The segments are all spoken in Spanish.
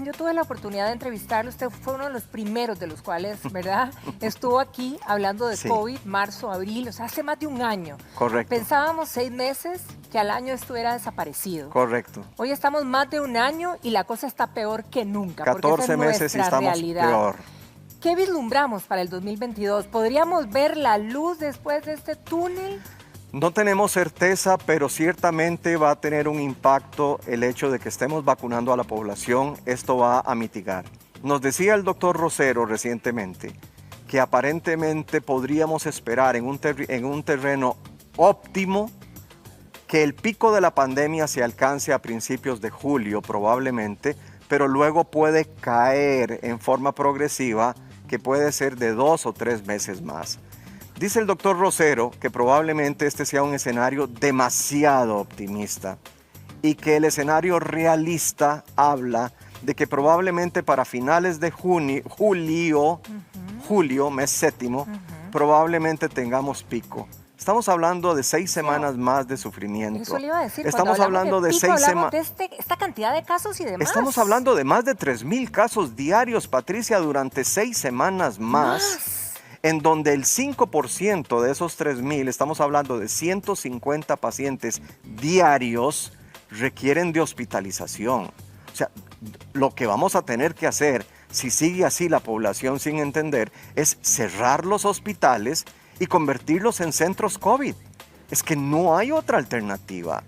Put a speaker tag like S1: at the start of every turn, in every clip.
S1: yo tuve la oportunidad de entrevistarlo. Usted fue uno de los primeros de los cuales, ¿verdad? Estuvo aquí hablando de
S2: Sí.
S1: COVID, marzo, abril, o sea, hace más de un año.
S2: Correcto.
S1: Pensábamos 6 meses que al año estuviera desaparecido.
S2: Correcto.
S1: Hoy estamos más de un año y la cosa está peor que nunca, porque esa
S2: 14
S1: es
S2: meses y
S1: nuestra
S2: estamos
S1: realidad.
S2: peor.
S1: ¿Qué vislumbramos para el 2022? ¿Podríamos ver la luz después de este túnel?
S2: No tenemos certeza, pero ciertamente va a tener un impacto el hecho de que estemos vacunando a la población. Esto va a mitigar. Nos decía el doctor Rosero recientemente que aparentemente podríamos esperar en un terreno óptimo que el pico de la pandemia se alcance a principios de julio probablemente, pero luego puede caer en forma progresiva, que puede ser de 2 o 3 meses más. Dice el doctor Rosero que probablemente este sea un escenario demasiado optimista y que el escenario realista habla de que probablemente para finales de julio, mes séptimo, probablemente tengamos pico. Estamos hablando de 6 semanas más de sufrimiento.
S1: Eso le iba a decir.
S2: Estamos hablando de 6 semanas.
S1: Esta cantidad de casos y demás.
S2: Estamos hablando de más de 3,000 casos diarios, Patricia, durante 6 semanas más, en donde el 5% de esos 3,000, estamos hablando de 150 pacientes diarios, requieren de hospitalización. O sea, lo que vamos a tener que hacer, si sigue así la población sin entender, es cerrar los hospitales y convertirlos en centros COVID. Es que no hay otra alternativa.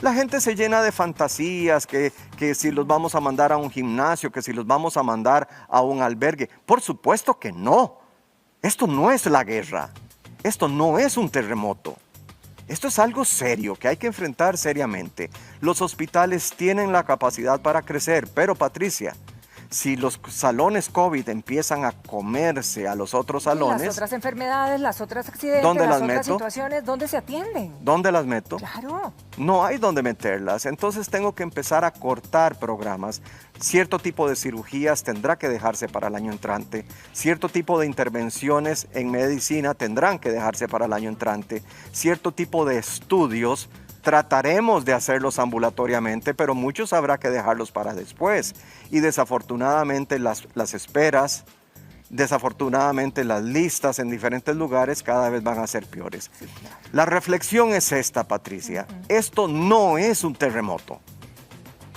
S2: La gente se llena de fantasías, que si los vamos a mandar a un gimnasio, que si los vamos a mandar a un albergue. Por supuesto que no. Esto no es la guerra. Esto no es un terremoto. Esto es algo serio que hay que enfrentar seriamente. Los hospitales tienen la capacidad para crecer, pero Patricia, si los salones COVID empiezan a comerse a los otros salones...
S1: Las otras enfermedades, las otras accidentes,
S2: ¿dónde
S1: las
S2: las
S1: otras
S2: meto?
S1: situaciones, ¿dónde se atienden?
S2: ¿Dónde las meto?
S1: Claro.
S2: No hay dónde meterlas, entonces tengo que empezar a cortar programas. Cierto tipo de cirugías tendrá que dejarse para el año entrante, cierto tipo de intervenciones en medicina tendrán que dejarse para el año entrante, cierto tipo de estudios trataremos de hacerlos ambulatoriamente, pero muchos habrá que dejarlos para después. Y desafortunadamente las esperas, desafortunadamente las listas en diferentes lugares cada vez van a ser peores.
S1: Sí, claro.
S2: La reflexión es esta, Patricia. Esto no es un terremoto.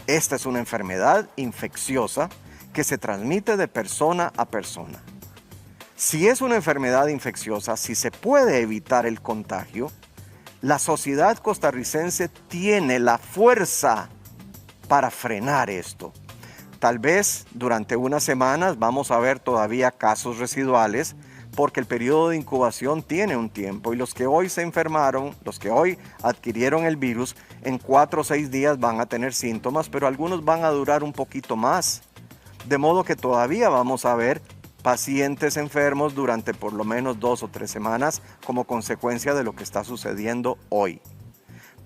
S2: Esta es una enfermedad infecciosa que se transmite de persona a persona. Si es una enfermedad infecciosa, si se puede evitar el contagio, la sociedad costarricense tiene la fuerza para frenar esto. Tal vez durante unas semanas vamos a ver todavía casos residuales porque el periodo de incubación tiene un tiempo y los que hoy se enfermaron, los que hoy adquirieron el virus, en 4 o 6 días van a tener síntomas, pero algunos van a durar un poquito más. De modo que todavía vamos a ver pacientes enfermos durante por lo menos 2 o 3 semanas como consecuencia de lo que está sucediendo hoy.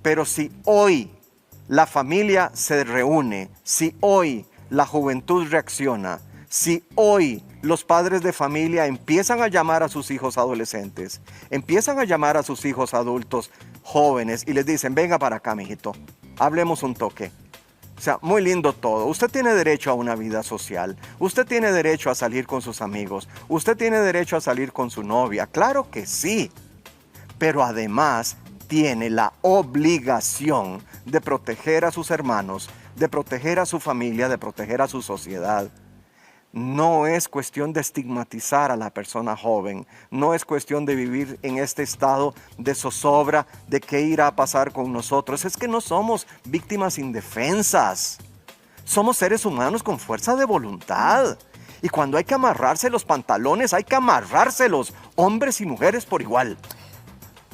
S2: Pero si hoy la familia se reúne, si hoy la juventud reacciona, si hoy los padres de familia empiezan a llamar a sus hijos adolescentes, empiezan a llamar a sus hijos adultos jóvenes y les dicen, venga para acá, mijito, hablemos un toque. O sea, muy lindo todo. Usted tiene derecho a una vida social. Usted tiene derecho a salir con sus amigos. Usted tiene derecho a salir con su novia. Claro que sí. Pero además tiene la obligación de proteger a sus hermanos, de proteger a su familia, de proteger a su sociedad. No es cuestión de estigmatizar a la persona joven, no es cuestión de vivir en este estado de zozobra, de qué irá a pasar con nosotros. Es que no somos víctimas indefensas, somos seres humanos con fuerza de voluntad. Y cuando hay que amarrarse los pantalones, hay que amarrárselos, hombres y mujeres por igual.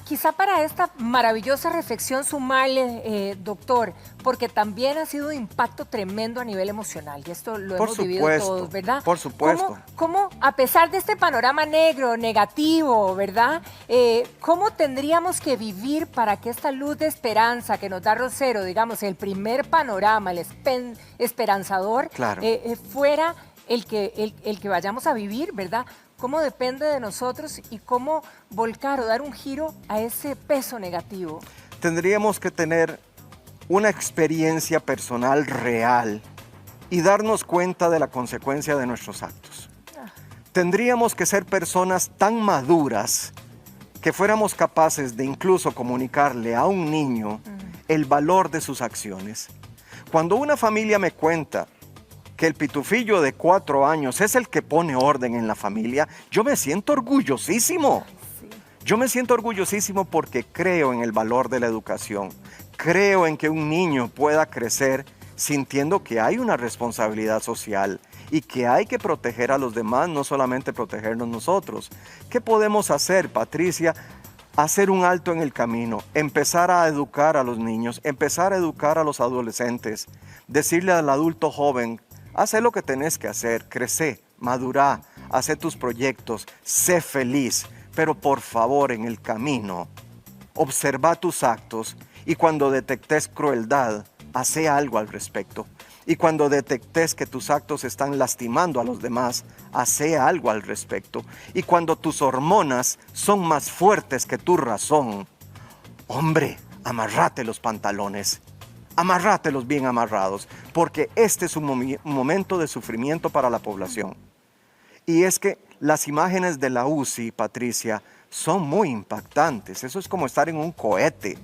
S1: Quizá para esta maravillosa reflexión sumarle, doctor, porque también ha sido un impacto tremendo a nivel emocional, y esto lo hemos vivido todos, ¿verdad?
S2: Por supuesto.
S1: ¿Cómo, a pesar de este panorama negro, negativo, ¿verdad? ¿Cómo tendríamos que vivir para que esta luz de esperanza que nos da Rosero, digamos, el primer panorama, el esperanzador,
S2: claro,
S1: fuera el que vayamos a vivir, ¿verdad? ¿Cómo depende de nosotros y cómo volcar o dar un giro a ese peso negativo?
S2: Tendríamos que tener una experiencia personal real y darnos cuenta de la consecuencia de nuestros actos. Tendríamos que ser personas tan maduras que fuéramos capaces de incluso comunicarle a un niño el valor de sus acciones. Cuando una familia me cuenta que el pitufillo de 4 años es el que pone orden en la familia, yo me siento orgullosísimo. Yo me siento orgullosísimo porque creo en el valor de la educación. Creo en que un niño pueda crecer sintiendo que hay una responsabilidad social y que hay que proteger a los demás, no solamente protegernos nosotros. ¿Qué podemos hacer, Patricia? Hacer un alto en el camino, empezar a educar a los niños, empezar a educar a los adolescentes, decirle al adulto joven, haz lo que tenés que hacer, crece, madurá, haz tus proyectos, sé feliz, pero por favor en el camino, observa tus actos y cuando detectes crueldad, hace algo al respecto. Y cuando detectes que tus actos están lastimando a los demás, hace algo al respecto. Y cuando tus hormonas son más fuertes que tu razón, hombre, amarrate los pantalones, amarrátelos bien amarrados, porque este es un momento de sufrimiento para la población. Y es que las imágenes de la UCI, Patricia, son muy impactantes. Eso es como estar en un cohete.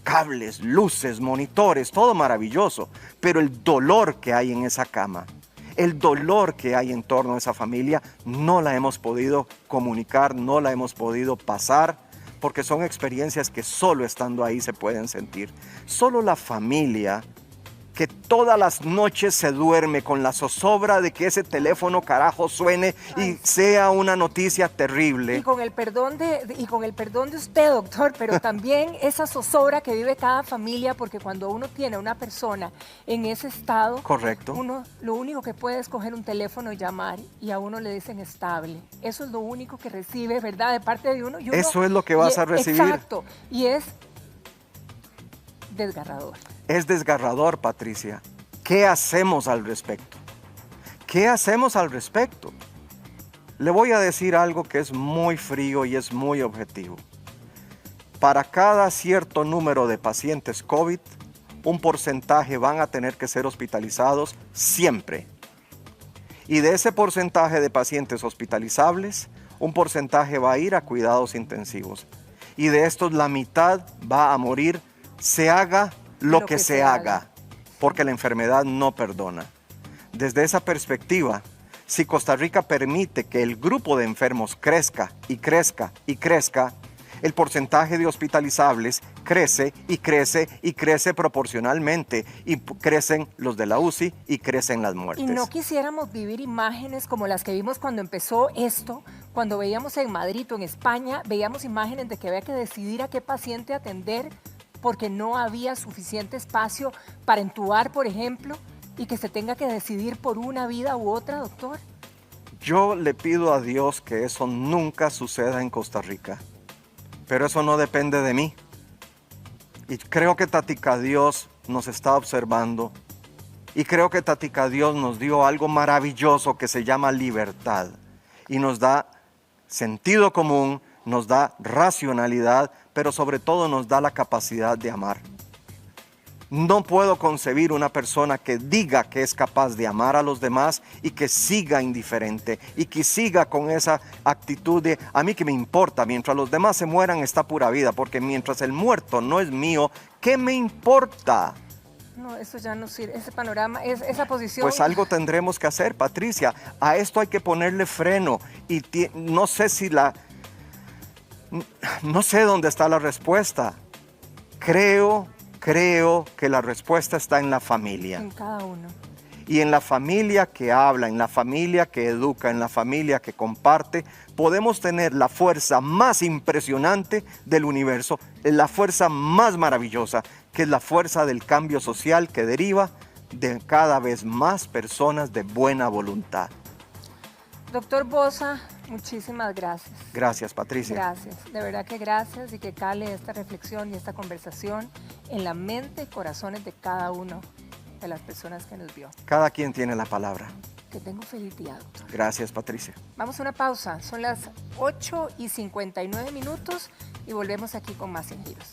S2: Cables, luces, monitores, todo maravilloso, pero el dolor que hay en esa cama, el dolor que hay en torno a esa familia, no la hemos podido comunicar, no la hemos podido pasar, porque son experiencias que solo estando ahí se pueden sentir. Solo la familia que todas las noches se duerme con la zozobra de que ese teléfono carajo suene y sea una noticia terrible.
S1: Y con el perdón de usted, doctor, pero también esa zozobra que vive cada familia, porque cuando uno tiene a una persona en ese estado,
S2: correcto,
S1: uno lo único que puede es coger un teléfono y llamar y a uno le dicen estable. Eso es lo único que recibe, ¿verdad? De parte de uno. Y uno
S2: eso es lo que vas a recibir.
S1: Exacto. Y es desgarrador.
S2: Es desgarrador, Patricia. ¿Qué hacemos al respecto? ¿Qué hacemos al respecto? Le voy a decir algo que es muy frío y es muy objetivo. Para cada cierto número de pacientes COVID, un porcentaje van a tener que ser hospitalizados siempre. Y de ese porcentaje de pacientes hospitalizables, un porcentaje va a ir a cuidados intensivos. Y de estos la mitad va a morir, se haga lo que se haga, porque la enfermedad no perdona. Desde esa perspectiva, si Costa Rica permite que el grupo de enfermos crezca y crezca y crezca, el porcentaje de hospitalizables crece y crece y crece proporcionalmente y crecen los de la UCI y crecen las muertes.
S1: Y no quisiéramos vivir imágenes como las que vimos cuando empezó esto, cuando veíamos en Madrid o en España, veíamos imágenes de que había que decidir a qué paciente atender porque no había suficiente espacio para entubar, por ejemplo, y que se tenga que decidir por una vida u otra, doctor.
S2: Yo le pido a Dios que eso nunca suceda en Costa Rica, pero eso no depende de mí. Y creo que Tatica Dios nos está observando y creo que Tatica Dios nos dio algo maravilloso que se llama libertad y nos da sentido común, nos da racionalidad, pero sobre todo nos da la capacidad de amar. No puedo concebir una persona que diga que es capaz de amar a los demás y que siga indiferente y que siga con esa actitud de a mí que me importa, mientras los demás se mueran está pura vida, porque mientras el muerto no es mío, ¿qué me importa?
S1: No, eso ya no sirve, ese panorama, esa posición.
S2: Pues algo tendremos que hacer, Patricia. A esto hay que ponerle freno y no sé si no sé dónde está la respuesta. Creo que la respuesta está en la familia.
S1: En cada uno.
S2: Y en la familia que habla, en la familia que educa, en la familia que comparte, podemos tener la fuerza más impresionante del universo, la fuerza más maravillosa, que es la fuerza del cambio social que deriva de cada vez más personas de buena voluntad.
S1: Doctor Bosa, muchísimas gracias.
S2: Gracias, Patricia.
S1: Gracias, de verdad que gracias y que cale esta reflexión y esta conversación en la mente y corazones de cada uno de las personas que nos vio.
S2: Cada quien tiene la palabra.
S1: Que tenga un feliz día, doctor.
S2: Gracias, Patricia.
S1: Vamos a una pausa, son las 8:59 y volvemos aquí con más Sin Giros.